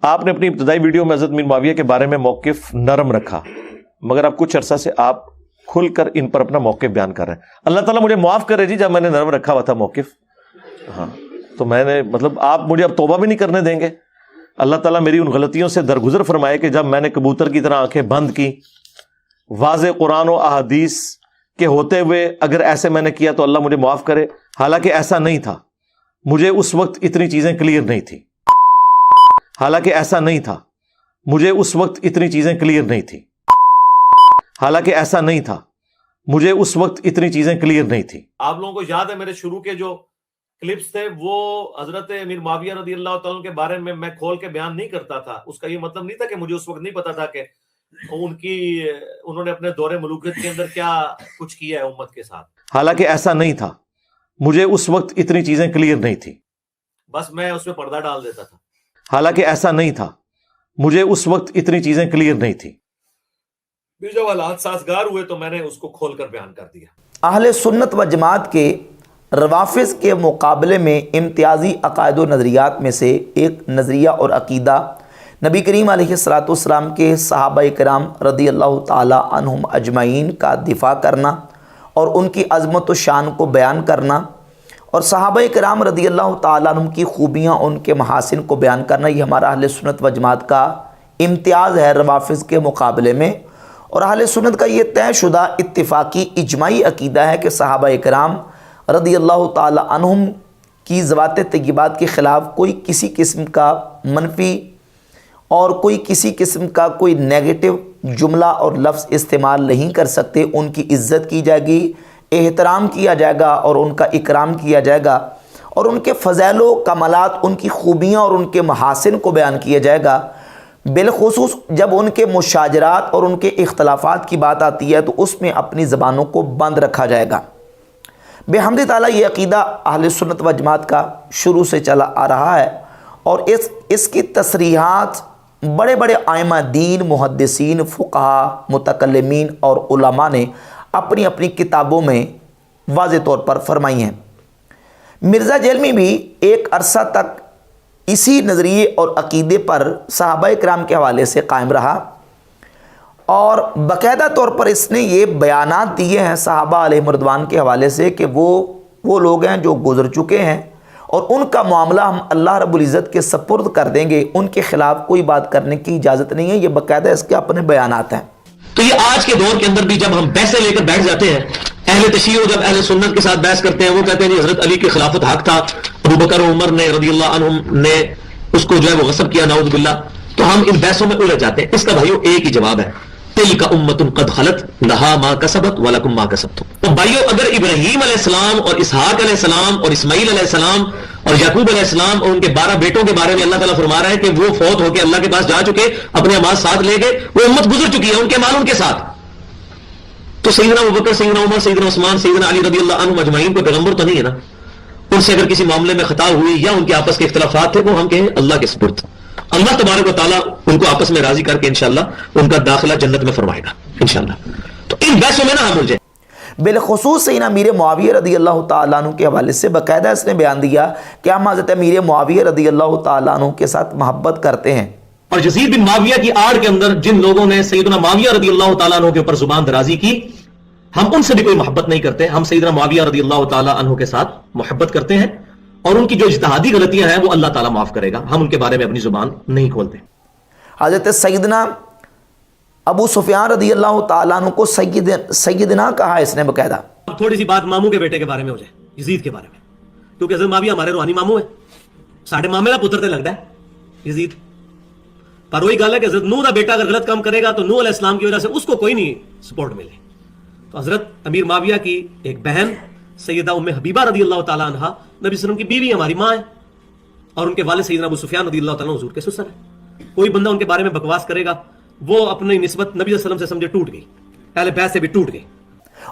آپ نے اپنی ابتدائی ویڈیو میں حضرت امیر معاویہ کے بارے میں موقف نرم رکھا، مگر اب کچھ عرصہ سے آپ کھل کر ان پر اپنا موقف بیان کر رہے ہیں۔ اللہ تعالیٰ مجھے معاف کرے جی، جب میں نے نرم رکھا ہوا تھا موقف، ہاں تو میں نے آپ مجھے اب توبہ بھی نہیں کرنے دیں گے؟ اللہ تعالیٰ میری ان غلطیوں سے درگزر فرمائے کہ جب میں نے کبوتر کی طرح آنکھیں بند کی، واضح قرآن و احادیث کے ہوتے ہوئے اگر ایسے میں نے کیا تو اللہ مجھے معاف کرے، حالانکہ ایسا نہیں تھا، مجھے اس وقت اتنی چیزیں کلیئر نہیں تھی، حالانکہ ایسا نہیں تھا، مجھے اس وقت اتنی چیزیں کلیئر نہیں تھی، حالانکہ ایسا نہیں تھا، مجھے اس وقت اتنی چیزیں کلیئر نہیں تھی۔ آپ لوگوں کو یاد ہے میرے شروع کے جو کلپس تھے وہ حضرت امیر معاویہ رضی اللہ تعالیٰ کے بارے میں کھول کے بیان نہیں کرتا تھا۔ اس کا یہ مطلب نہیں تھا کہ مجھے اس وقت نہیں پتا تھا کہ انہوں نے اپنے دور ملوکیت کے اندر کیا کچھ کیا ہے امت کے ساتھ، حالانکہ ایسا نہیں تھا، مجھے اس وقت اتنی چیزیں کلیئر نہیں تھی، بس میں اس میں پردہ ڈال دیتا تھا۔ حالانکہ ایسا نہیں تھا، مجھے اس وقت اتنی چیزیں کلیئر نہیں تھی۔ پھر جب حالات سازگار ہوئے تو میں نے اس کو کھول کر بیان کر دیا۔ اہل سنت و جماعت کے روافض کے مقابلے میں امتیازی عقائد و نظریات میں سے ایک نظریہ اور عقیدہ نبی کریم علیہ الصلوۃ والسلام کے صحابہ کرام رضی اللہ تعالی عنہم اجمعین کا دفاع کرنا اور ان کی عظمت و شان کو بیان کرنا اور صحابہ کرام رضی اللہ تعالی عنہم کی خوبیاں، ان کے محاسن کو بیان کرنا، یہ ہمارا اہل سنت و جماعت کا امتیاز ہے روافض کے مقابلے میں۔ اور اہل سنت کا یہ طے شدہ اتفاقی اجماعی عقیدہ ہے کہ صحابہ کرام رضی اللہ تعالی عنہم کی ذوات طیبات کے خلاف کوئی کسی قسم کا منفی اور کوئی کسی قسم کا کوئی نیگیٹو جملہ اور لفظ استعمال نہیں کر سکتے۔ ان کی عزت کی جائے گی، احترام کیا جائے گا اور ان کا اکرام کیا جائے گا، اور ان کے فضائل و کمالات، ان کی خوبیاں اور ان کے محاسن کو بیان کیا جائے گا۔ بالخصوص جب ان کے مشاجرات اور ان کے اختلافات کی بات آتی ہے تو اس میں اپنی زبانوں کو بند رکھا جائے گا۔ بحمد تعالیٰ یہ عقیدہ اہل سنت و جماعت کا شروع سے چلا آ رہا ہے، اور اس کی تصریحات بڑے بڑے ائمہ دین، محدثین، فقہا، متکلمین اور علماء نے اپنی اپنی کتابوں میں واضح طور پر فرمائی ہیں۔ مرزا جیلمی بھی ایک عرصہ تک اسی نظریے اور عقیدے پر صحابہ کرام کے حوالے سے قائم رہا، اور باقاعدہ طور پر اس نے یہ بیانات دیے ہیں صحابہ علیہ رضوان کے حوالے سے کہ وہ لوگ ہیں جو گزر چکے ہیں اور ان کا معاملہ ہم اللہ رب العزت کے سپرد کر دیں گے، ان کے خلاف کوئی بات کرنے کی اجازت نہیں ہے۔ یہ باقاعدہ اس کے اپنے بیانات ہیں۔ تو یہ آج کے دور کے اندر بھی جب ہم بحثیں لے کر بیٹھ جاتے ہیں، اہل تشیع جب اہل سنت کے ساتھ بحث کرتے ہیں، وہ کہتے ہیں کہ حضرت علی کی خلافت حق تھا، ابو بکر و عمر نے رضی اللہ عنہم نے اس کو جو ہے وہ غصب کیا، نعوذ باللہ۔ تو ہم ان بحثوں میں الجھ جاتے ہیں۔ اس کا بھائیو ایک ہی جواب ہے، تلک امت قد خلت لہا ما کسبت ولکم ما کسبتم۔ تو بھائیو اگر ابراہیم علیہ السلام اور اسحاق علیہ السلام اور اسماعیل علیہ السلام اور یعقوب علیہ السلام اور ان کے 12 بیٹوں کے بارے میں اللہ تعالیٰ فرما رہا ہے کہ وہ فوت ہو کے اللہ کے پاس جا چکے، اپنے اعمال ساتھ لے گئے، وہ امت گزر چکی ہے، ان کے مال ان کے ساتھ، تو سیدنا ابوبکر، سیدنا عمر، سیدنا عثمان، سیدنا علی رضی اللہ عنہم اجمعین کو پیغمبر تو نہیں ہے نا؟ ان سے اگر کسی معاملے میں خطا ہوئی یا ان کے آپس کے اختلافات تھے، وہ ہم کہیں اللہ کے سپرد۔ اللہ تبارک و تعالیٰ ان کو آپس میں راضی کر کے انشاءاللہ ان کا داخلہ جنت میں فرمائے گا انشاءاللہ۔ تو ان بحثوں میں نہ ہم الجھیں۔ بالخصوص سیدنا امیر معاویہ رضی اللہ تعالیٰ عنہ کے حوالے سے باقاعدہ اس نے بیان دیا کہ ہم حضرت امیر معاویہ رضی اللہ تعالیٰ عنہ کے ساتھ محبت کرتے ہیں۔ اور یزید بن معاویہ کی آڑ کے اندر جن لوگوں نے سیدنا معاویہ رضی اللہ تعالیٰ عنہ کے اوپر زبان درازی کی، ہم ان سے بھی کوئی محبت نہیں کرتے۔ ہم سیدنا معاویہ رضی اللہ تعالیٰ عنہ کے ساتھ محبت کرتے ہیں، اور ان کی جو اجتہادی غلطیاں ہیں وہ اللہ تعالیٰ معاف کرے گا۔ ہم ان کے بارے میں اپنی زبان نہیں کھولتے۔ حضرت سیدنا ابو سفیان رضی اللہ تعالیٰ عنہ کو سیدنا کہا اس نے باقاعدہ۔ اب تھوڑی سی بات ماموں کے بیٹے کے بارے میں ہو جائے، یزید کے بارے میں، کیونکہ حضرت معاویہ ہمارے روحانی ماموں ہیں، ساڈے مامے کا پتر تے لگتا ہے یزید۔ پر وہی گل ہے کہ حضرت نوح کا بیٹا اگر غلط کام کرے گا تو نوح علیہ السلام کی وجہ سے اس کو کوئی نہیں سپورٹ ملے۔ تو حضرت امیر معاویہ کی ایک بہن سیدہ ام حبیبہ رضی اللہ تعالیٰ عنہا نبی صلی اللہ علیہ وسلم کی بیوی ہماری ماں ہے، اور ان کے والد سیدنا ابو سفیان رضی اللہ تعالیٰ عنہ حضور کے سسر ہے۔ کوئی بندہ ان کے بارے میں بکواس کرے گا، وہ اپنی نسبت نبی صلی اللہ علیہ وسلم سے سمجھے ٹوٹ گئی، اہل بیت سے بھی ٹوٹ گئی۔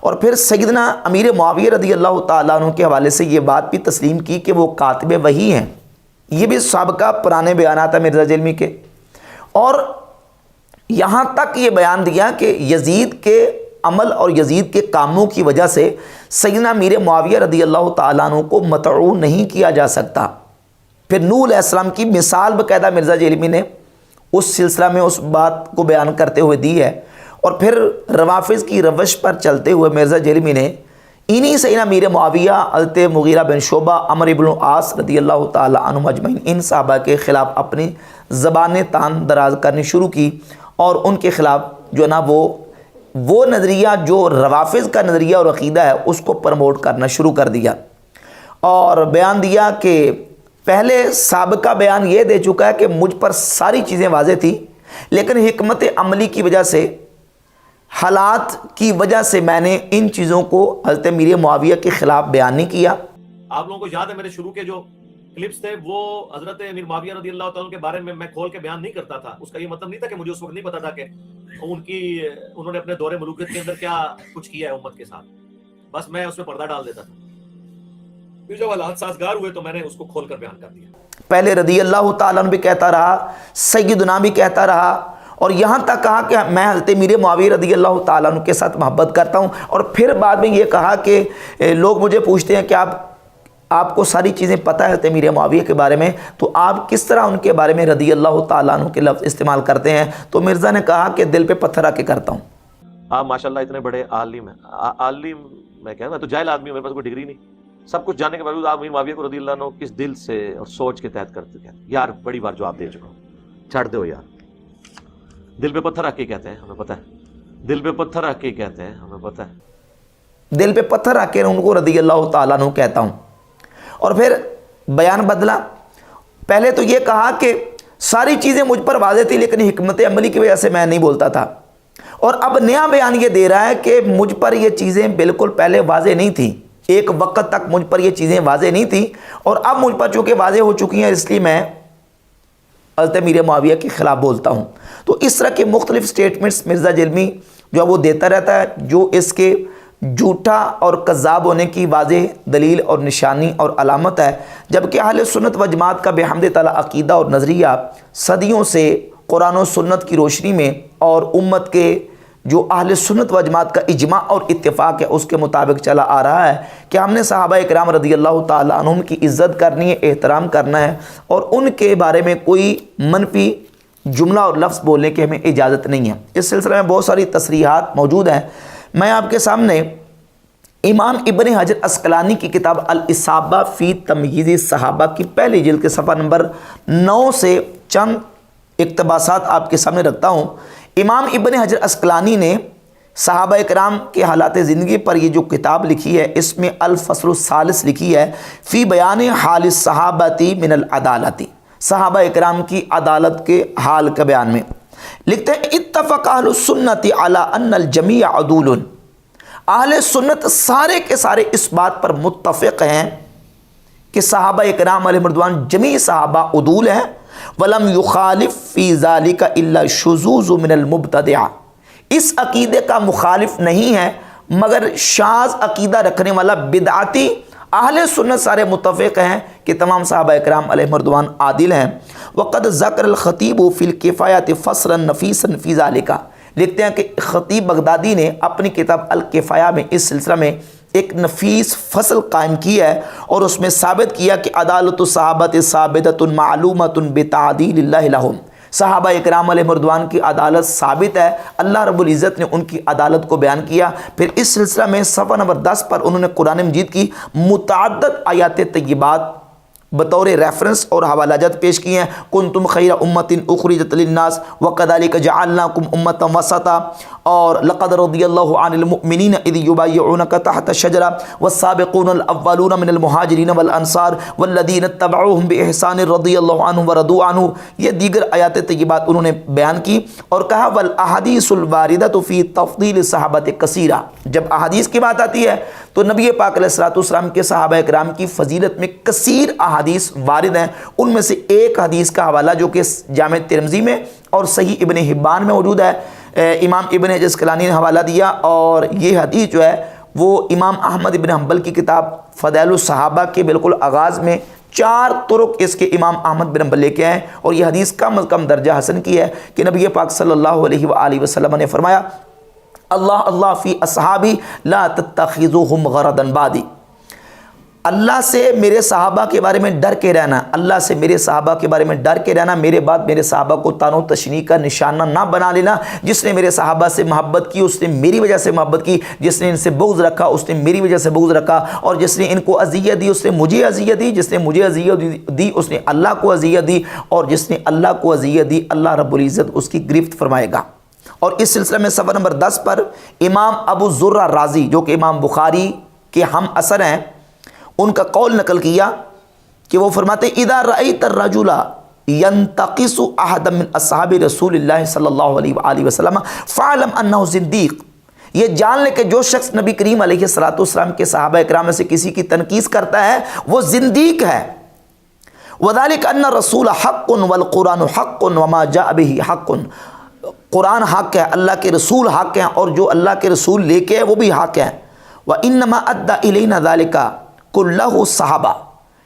اور پھر سیدنا امیر معاویہ رضی اللہ تعالیٰ عنہ کے حوالے سے یہ بات بھی تسلیم کی کہ وہ کاتب وحی ہیں۔ یہ بھی سابقہ پرانے بیانات ہیں مرزا جیلمی کے، اور یہاں تک یہ بیان دیا کہ یزید کے عمل اور یزید کے کاموں کی وجہ سے سیدنا امیر معاویہ رضی اللہ تعالیٰ عنہ کو مطعون نہیں کیا جا سکتا۔ پھر نوح علیہ السلام کی مثال باقاعدہ مرزا جیلمی نے اس سلسلہ میں اس بات کو بیان کرتے ہوئے دی ہے۔ اور پھر روافظ کی روش پر چلتے ہوئے مرزا جیلمی نے انہی سیدنا امیر معاویہ، حضرت مغیرہ بن شعبہ، عمرو بن العاص رضی اللہ تعالی عنہم اجمعین، ان صحابہ کے خلاف اپنی زبانیں تان دراز کرنی شروع کی اور ان کے خلاف جو نا وہ نظریہ جو روافظ کا نظریہ اور عقیدہ ہے اس کو پروموٹ کرنا شروع کر دیا، اور بیان دیا کہ پہلے سابقہ بیان یہ دے چکا ہے کہ مجھ پر ساری چیزیں واضح تھی، لیکن حکمت عملی کی وجہ سے، حالات کی وجہ سے میں نے ان چیزوں کو حضرت امیر معاویہ کے خلاف بیان نہیں کیا۔ آپ لوگوں کو یاد ہے میرے شروع کے جو کلپس تھے وہ حضرت امیر معاویہ رضی اللہ تعالیٰ کے بارے میں کھول کے بیان نہیں کرتا تھا۔ اس کا یہ مطلب نہیں تھا کہ مجھے اس وقت نہیں پتا تھا کہ انہوں نے اپنے دور ملوکیت کے اندر کیا کچھ کیا ہے امت کے ساتھ، بس میں اس میں پردہ ڈال دیتا تھا۔ پھر جب حالات سازگار ہوئے تو میں نے اس کو کھول کر بیان کر دیا۔ پہلے رضی اللہ تعالیٰ عنہ بھی کہتا رہا، سیدنا بھی کہتا رہا، اور یہاں تک کہا کہ میں حضرت امیر معاویہ رضی اللہ تعالیٰ عنہ کے ساتھ محبت کرتا ہوں، اور پھر بعد میں یہ کہا کہ لوگ مجھے پوچھتے ہیں کہ آپ کو ساری چیزیں پتہ ہے حضرت امیر معاویہ کے بارے میں، تو آپ کس طرح ان کے بارے میں رضی اللہ تعالیٰ عنہ کے لفظ استعمال کرتے ہیں؟ تو مرزا نے کہا کہ دل پہ پتھر رکھ کے کرتا ہوں۔ آپ ماشاءاللہ اتنے بڑے عالم ہیں، عالم میں کہہ رہا ہوں، میں تو جاہل آدمی ہوں، میرے پاس کوئی ڈگری نہیں، سب کچھ جاننے کے باوجود آپ امیر معاویہ کو رضی اللہ عنہ کس دل سے اور سوچ کے تحت کرتے ہیں؟ یار بڑی بار جواب دے چکا ہوں، چھاڑ دو یار، دل پہ پتھر رکھ کے کہتے ہیں، ہمیں پتہ ہے، دل پہ پتھر رکھ کے کہتے ہیں، ہمیں پتہ ہے، دل پہ پتھر رکھ کے ان کو رضی اللہ تعالیٰ عنہ کہتا ہوں۔ اور پھر بیان بدلا، پہلے تو یہ کہا کہ ساری چیزیں مجھ پر واضح تھی لیکن حکمت عملی کی وجہ سے میں نہیں بولتا تھا، اور اب نیا بیان یہ دے رہا ہے کہ مجھ پر یہ چیزیں بالکل پہلے واضح نہیں تھیں، ایک وقت تک مجھ پر یہ چیزیں واضح نہیں تھیں، اور اب مجھ پر چونکہ واضح ہو چکی ہیں اس لیے میں حضرت امیر معاویہ کے خلاف بولتا ہوں۔ تو اس طرح کے مختلف سٹیٹمنٹس مرزا جیلمی جو وہ دیتا رہتا ہے، جو اس کے جھوٹا اور کذاب ہونے کی واضح دلیل اور نشانی اور علامت ہے، جبکہ اہل سنت و جماعت کا بحمد تعالیٰ عقیدہ اور نظریہ صدیوں سے قرآن و سنت کی روشنی میں اور امت کے جو اہل سنت و جماعت کا اجماع اور اتفاق ہے اس کے مطابق چلا آ رہا ہے کہ ہم نے صحابہ کرام رضی اللہ تعالیٰ عنہم کی عزت کرنی ہے، احترام کرنا ہے، اور ان کے بارے میں کوئی منفی جملہ اور لفظ بولنے کی ہمیں اجازت نہیں ہے۔ اس سلسلے میں بہت ساری تصریحات موجود ہیں۔ میں آپ کے سامنے امام ابن حجر عسقلانی کی کتاب الاصابہ فی تمییز صحابہ کی پہلی جلد کے صفحہ نمبر 9 سے چند اقتباسات آپ کے سامنے رکھتا ہوں۔ امام ابن حجر عسقلانی نے صحابہ کرام کے حالات زندگی پر یہ جو کتاب لکھی ہے، اس میں الفصل الثالث لکھی ہے فی بیان حال الصحابتی من العدالتی، صحابہ کرام کی عدالت کے حال کا بیان میں لکھتے ہیں اتفق اہل السنت علی ان الجمیع عدول، اہل سنت سارے کے سارے اس بات پر متفق ہیں کہ صحابہ کرام علیہ رضوان جمیع صحابہ عدول ہیں، ولم یخالف فی ذالک الا الشذوذ من المبتدعہ، اس عقیدے کا مخالف نہیں ہے مگر شاذ عقیدہ رکھنے والا بدعتی۔ اہل سنت سارے متفق ہیں کہ تمام صحابہ کرام علیہ رضوان عادل ہیں۔ وقد ذکر الخطیب فی الکفایۃ فصلا نفیسا فی ذالک، لکھتے ہیں کہ خطیب بغدادی نے اپنی کتاب الکفایہ میں اس سلسلہ میں ایک نفیس فصل قائم کیا ہے اور اس میں ثابت کیا کہ عدالت الصحابۃ ثابتۃ معلومۃ بتعدیل اللہ لہم، صحابہ اکرام علیہ رضوان کی عدالت ثابت ہے، اللہ رب العزت نے ان کی عدالت کو بیان کیا۔ پھر اس سلسلہ میں صفحہ نمبر 10 پر انہوں نے قرآن مجید کی متعدد آیات طیبات بطور ریفرنس اور حوالہ جات پیش کیے ہیں۔ کنتم خیر امۃ اخرجت للناس وکذلک جعلناکم امۃ وسطا، اور لقد رضی اللہ عن المؤمنین اذ یبایعونک تحت الشجرہ والسابقون الاولون من المہاجرین والانصار والذین اتبعوہم باحسان رضی اللہ عنہم ورضوا عنہ، یہ دیگر آیات طیبات انہوں نے بیان کی اور کہا والاحادیث الواردۃ فی تفضیل صحابۃ کثیرہ، جب احادیث کی بات آتی ہے تو نبی پاک علیہ الصلوۃ والسلام کے صحابہ کرام کی فضیلت میں کثیر احادیث وارد ہیں۔ ان میں سے ایک حدیث کا حوالہ جو کہ جامع ترمذی میں اور صحیح ابن حبان میں موجود ہے، امام ابن حجر عسقلانی نے حوالہ دیا، اور یہ حدیث جو ہے وہ امام احمد بن حنبل کی کتاب فضائل الصحابہ کے بالکل آغاز میں 4 طرق اس کے امام احمد بن حنبل لے کے آئے، اور یہ حدیث کم از کم درجہ حسن کی ہے کہ نبی پاک صلی اللہ علیہ وآلہ وسلم نے فرمایا اللہ اللہ فی اصحابی لا تتخذوہم غرضا بعدی، اللہ سے میرے صحابہ کے بارے میں ڈر کے رہنا، اللہ سے میرے صحابہ کے بارے میں ڈر کے رہنا، میرے بعد میرے صحابہ کو تان و تشنیع کا نشانہ نہ بنا لینا۔ جس نے میرے صحابہ سے محبت کی اس نے میری وجہ سے محبت کی، جس نے ان سے بغض رکھا اس نے میری وجہ سے بغض رکھا، اور جس نے ان کو اذیت دی اس نے مجھے اذیت دی، جس نے مجھے اذیت دی اس نے اللہ کو اذیت دی، اور جس نے اللہ کو اذیت دی اللہ رب العزت اس کی گرفت فرمائے گا۔ اور اس سلسلے میں صفحہ نمبر 10 پر امام ابو زرہ رازی جو کہ امام بخاری کے ہم اثر ہیں، ان کا قول نقل کیا کہ وہ فرماتے اذا رأیت الرجل ينتقص احد من اصحاب رسول اللہ صلی اللہ علیہ وآلہ وسلم فاعلم انہ زندیق، یہ جان لے کہ جو شخص نبی کریم علیہ السلام کے صحابہ اکرام میں سے کسی کی تنقیص کرتا ہے وہ زندیق ہے۔ وذلك ان الرسول حق والقرآن حق وما جاء به حق، قرآن حق ہے، اللہ کے رسول حق ہیں، اور جو اللہ کے رسول لے کے وہ بھی حق ہیں۔ وانما ادى الينا ذلك کلہ صحابہ،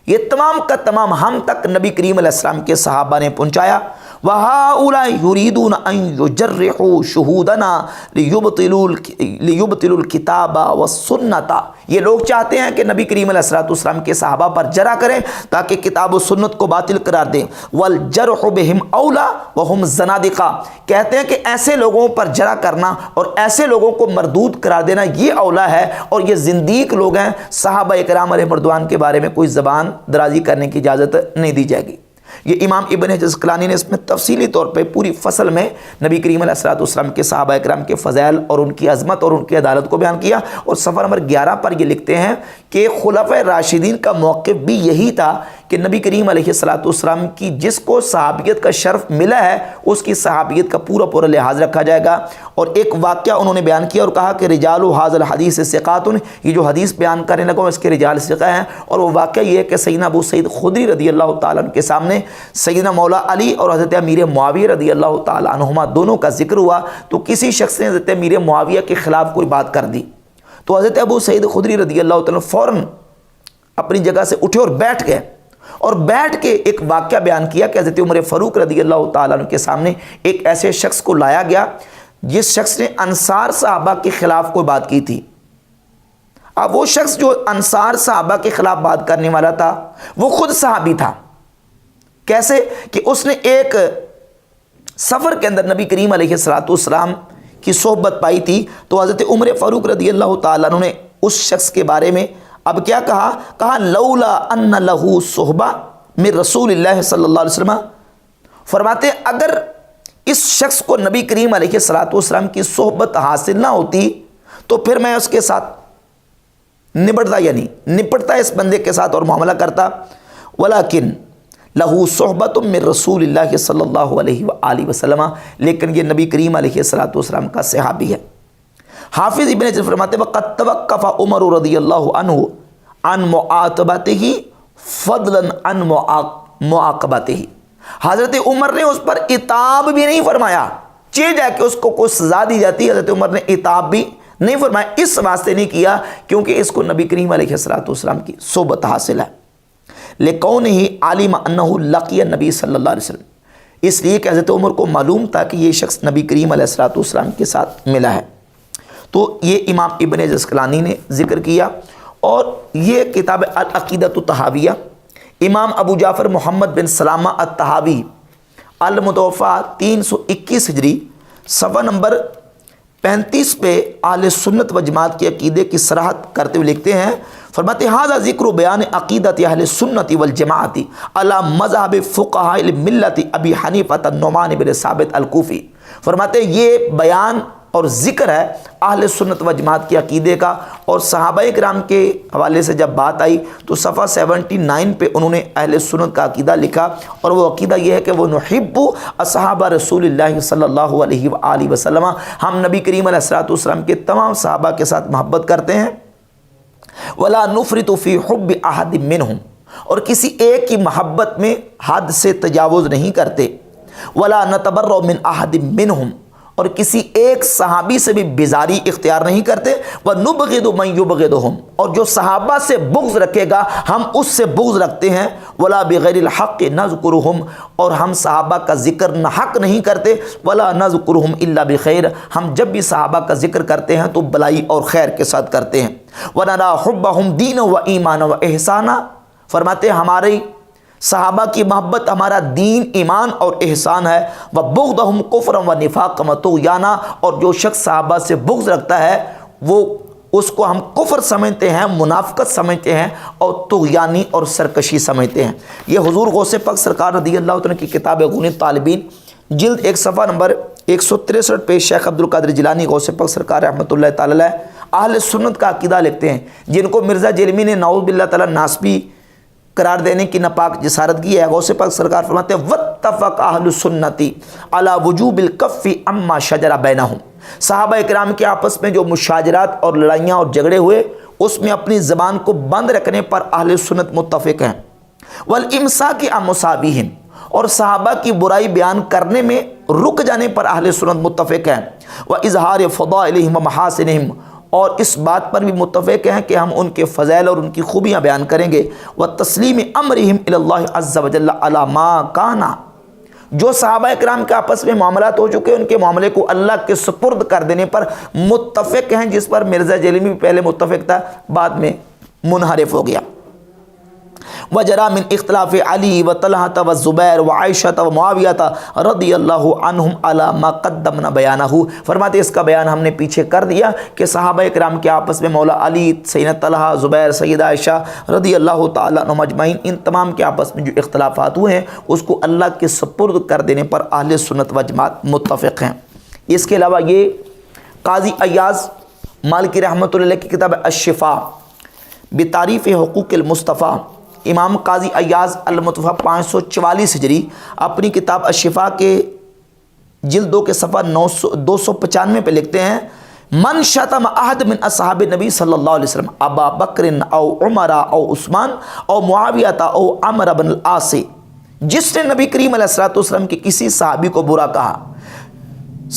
یہ تمام کا تمام ہم تک نبی کریم علیہ السلام کے صحابہ نے پہنچایا۔ وَهَؤُلَاءِ يُرِيدُونَ أَن يُجَرِّحُوا شُهُودَنَا لِيُبْطِلُوا الْكِتَابَ وَالسُّنَّةَ، یہ لوگ چاہتے ہیں کہ نبی کریم علیہ السلام کے صحابہ پر جرح کریں تاکہ کتاب و سنت کو باطل قرار دیں۔ وَالْجَرْحُ بِهِمْ أَوْلَى وَهُمْ زَنَادِقَةٌ، کہتے ہیں کہ ایسے لوگوں پر جرح کرنا اور ایسے لوگوں کو مردود قرار دینا یہ اولا ہے، اور یہ زندیق لوگ ہیں، صحابہ اکرام علیہ رضوان کے بارے میں کوئی زبان درازی کرنے کی اجازت نہیں دی جائے گی۔ یہ امام ابن حجر اسقلانی نے اس میں تفصیلی طور پہ پوری فصل میں نبی کریم علیہ السلام کے صحابہ اکرام کے فضائل اور ان کی عظمت اور ان کی عدالت کو بیان کیا، اور صفحہ نمبر 11 پر یہ لکھتے ہیں کہ خلفائے راشدین کا موقف بھی یہی تھا کہ نبی کریم علیہ السلام کی جس کو صحابیت کا شرف ملا ہے اس کی صحابیت کا پورا پورا لحاظ رکھا جائے گا۔ اور ایک واقعہ انہوں نے بیان کیا اور کہا کہ رجال ھذا الحدیث ثقات، یہ جو حدیث بیان کرنے لگا اس کے رجال ثقہ ہیں، اور وہ واقعہ یہ ہے کہ سیدنا ابو سعید خدری رضی اللہ تعالیٰ عنہ کے سامنے سیدنا مولا علی اور حضرت امیر معاویہ رضی اللہ تعالیٰ عنہما دونوں کا ذکر ہوا، تو کسی شخص نے حضرت امیر معاویہ کے خلاف کوئی بات کر دی، تو حضرت ابو سعید خدری رضی اللہ تعالیٰ فوراً اپنی جگہ سے اٹھے اور بیٹھ گئے، اور بیٹھ کے ایک واقعہ بیان کیا کہ حضرت عمر فاروق رضی اللہ تعالیٰ عنہ کے سامنے ایک ایسے شخص کو لایا گیا جس شخص نے انصار صحابہ کے خلاف کوئی بات کی تھی۔ اب وہ شخص جو انصار صحابہ کے خلاف بات کرنے والا تھا وہ خود صحابی تھا۔ کیسے کہ اس نے ایک سفر کے اندر نبی کریم علیہ السلام کی صحبت پائی تھی، تو حضرت عمر فاروق رضی اللہ تعالیٰ عنہ نے اس شخص کے بارے میں اب کیا کہا لولا ان لہو صحبہ من رسول اللہ صلی اللہ علیہ وسلم، فرماتے اگر اس شخص کو نبی کریم علیہ السلام کی صحبت حاصل نہ ہوتی تو پھر میں اس کے ساتھ نپٹتا، یعنی نپٹتا اس بندے کے ساتھ اور معاملہ کرتا۔ ولیکن لہو صحبت من رسول اللہ صلی اللہ علیہ وآلہ وسلم، لیکن یہ نبی کریم علیہ السلام کا صحابی ہے۔ حافظ ابن حجر فرماتے وقد توقف عمر رضی اللہ عنہ عن معاتبتہ فضلا عن معاقبتہ، حضرت عمر نے اس پر عتاب بھی نہیں فرمایا، چاہے جا کہ اس کو کوئی سزا دی جاتی حضرت عمر نے عتاب بھی نہیں فرمایا، اس واسطے نہیں کیا کیونکہ اس کو نبی کریم علیہ السلام کی صحبت حاصل ہے۔ لِقَوْنِهِ عَلِمَ أَنَّهُ لَقِيَ النَّبِيَّ صلی اللہ علیہ وسلم، اس لیے کہ حضرت عمر کو معلوم تھا کہ یہ شخص نبی کریم علیہ السلام کے ساتھ ملا ہے۔ تو یہ امام ابن حجر اسقلانی نے ذکر کیا، اور یہ کتاب العقیدۃ الطحاویہ امام ابو جعفر محمد بن سلامہ الطحاوی المتوفیٰ 321 ہجری صفحہ نمبر 35 پہ اہل سنت و جماعت کے عقیدے کی صراحت کرتے ہوئے لکھتے ہیں، فرماتے ھذا ذکر بیان عقیدت اہل سنت والجماعت علی مذہب فقہاء الملت ابی حنیفہ النعمان بن ثابت الکوفی، فرماتے یہ بیان اور ذکر ہے اہل سنت و جماعت کے عقیدے کا، اور صحابہ کرام کے حوالے سے جب بات آئی تو صفحہ 79 پہ انہوں نے اہل سنت کا عقیدہ لکھا، اور وہ عقیدہ یہ ہے کہ وہ نحب اصحاب رسول اللہ صلی اللہ علیہ وآلہ وسلم، ہم نبی کریم علیہ السلام کے تمام صحابہ کے ساتھ محبت کرتے ہیں، ولا نفرط فی حب احد منہم، اور کسی ایک کی محبت میں حد سے تجاوز نہیں کرتے، ولا نتبرأ من احد منہم، اور کسی ایک صحابی سے بھی بیزاری اختیار نہیں کرتے. وَنُبْغِضُ مَن يُبْغِضُهُمْ، اور جو صحابہ سے بغض رکھے گا ہم اس سے بغض رکھتے ہیں. وَلَا بِغَيْرِ الْحَقِّ نَذْكُرُهُمْ، اور ہم صحابہ کا ذکر نہ حق نہیں کرتے. وَلَا نَذْكُرُهُمْ إِلَّا بِخَيْرٍ، ہم جب بھی صحابہ کا ذکر کرتے ہیں تو بلائی اور خیر کے ساتھ کرتے ہیں. وَنَرَا حُبَّهُمْ دِينًا وَإِيمَانًا وَإِحْسَانًا، فرماتے ہیں ہماری صحابہ کی محبت ہمارا دین، ایمان اور احسان ہے. وَبُغْضَهُمْ كُفْرًا وَنِفَاقًا وَطُغْيَانًا، اور جو شخص صحابہ سے بغض رکھتا ہے وہ اس کو ہم کفر سمجھتے ہیں، منافقت سمجھتے ہیں اور طغیانی اور سرکشی سمجھتے ہیں. یہ حضور غوث پاک سرکار رضی اللہ عنہ کی کتاب غنی طالبین جلد 1 صفحہ نمبر 163 پہ شیخ عبد القادر جیلانی غوث پاک سرکار رحمۃ اللہ تعالی علیہ اہل سنت کا عقیدہ لکھتے ہیں، جن کو مرزا جیلمی نے نعوذ باللہ تعالی ناسبی قرار دینے کی ناپاک جسارت کی ہے. غوث پاک سرکار فرماتے ہیں واتفق اہل السنت علی وجوب الکف عما شجر بینہم، صحابہ اکرام کے آپس میں جو مشاجرات اور لڑائیاں اور جھگڑے ہوئے اس میں اپنی زبان کو بند رکھنے پر اہل سنت متفق ہیں. والامساک عن مصابیہم، اور صحابہ کی برائی بیان کرنے میں رک جانے پر اہل سنت متفق ہیں. واظہار فضائلہم ومحاسنہم، اور اس بات پر بھی متفق ہیں کہ ہم ان کے فضائل اور ان کی خوبیاں بیان کریں گے. وتسلیم امرہم الی اللہ عز وجل علی ما کان، جو صحابہ اکرام کے آپس میں معاملات ہو چکے ان کے معاملے کو اللہ کے سپرد کر دینے پر متفق ہیں، جس پر مرزا جیلمی پہلے متفق تھا بعد میں منحرف ہو گیا. وجرا من اختلاف علی و طلحہ و زبیر و عائشہ و معاویہ رضی اللہ عنہم علی ما قدمنا بیانہ، فرماتے اس کا بیان ہم نے پیچھے کر دیا کہ صحابہ اکرام کے آپس میں مولا علی، سیدنا طلحہ، زبیر، سیدہ عائشہ رضی اللہ تعالیٰ عنہم اجمعین، ان تمام کے آپس میں جو اختلافات ہوئے ہیں اس کو اللہ کے سپرد کر دینے پر اہل سنت و جماعت متفق ہیں. اس کے علاوہ یہ قاضی ایاز مالکی رحمۃ اللہ علیہ کی کتاب الشفاء بتعریف حقوق المصطفیٰ، امام قاضی ایاز المتوفی 544 ہجری اپنی کتاب الشفاء کے جلد 2 کے صفحہ 295 پہ لکھتے ہیں من شتم احد من اصحاب نبی صلی اللہ علیہ وسلم ابا بکر او عمر او عثمان او معاویہ او عمر بن العاص، جس نے نبی کریم علیہ السلام کے کسی صحابی کو برا کہا،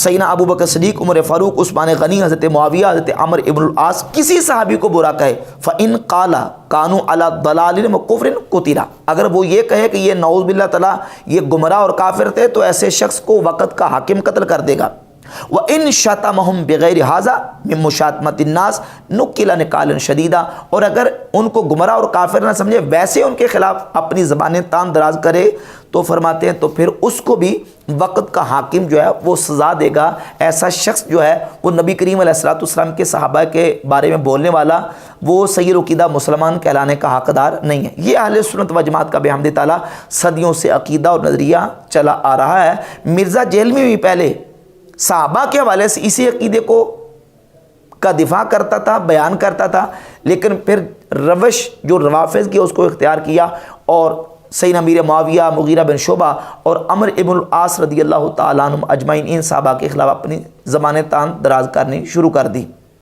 سیدنا ابو بکر صدیق، عمر فاروق، عثمان غنی، حضرت معاویہ، حضرت عمر ابن العاص، کسی صحابی کو برا کہے، فَإِن قَالَ كَانُوا عَلَى ضَلَالٍ وَكُفْرٍ قُتِلَ، اگر وہ یہ کہے کہ یہ نعوذ باللہ تعالیٰ یہ گمراہ اور کافر تھے تو ایسے شخص کو وقت کا حاکم قتل کر دے گا. وَإِن شَتَمَهُمْ بِغَيْرِ هَذَا مِن مُشَاتَمَةِ النَّاسِ نُقِّلَ نِقَالًا شَدِيدًا، اور اگر ان کو گمراہ اور کافر نہ سمجھے ویسے ان کے خلاف اپنی زبانیں تان دراز کرے تو فرماتے ہیں تو پھر اس کو بھی وقت کا حاکم جو ہے وہ سزا دے گا. ایسا شخص جو ہے وہ نبی کریم علیہ السلام کے صحابہ کے بارے میں بولنے والا وہ صحیح عقیدہ مسلمان کہلانے کا حقدار نہیں ہے. یہ اہل سنت و جماعت کا بحمد تعالیٰ صدیوں سے عقیدہ اور نظریہ چلا آ رہا ہے. مرزا جیلمی بھی پہلے صحابہ کے حوالے سے اسی عقیدے کا دفاع کرتا تھا، بیان کرتا تھا، لیکن پھر روش جو روافض کی اس کو اختیار کیا اور سیدنا امیر معاویہ، مغیرہ بن شعبہ اور عمر ابن العاص رضی اللہ تعالیٰ عنہم اجمعین ان صحابہ کے خلاف اپنی زبانیں تان دراز کرنی شروع کر دی.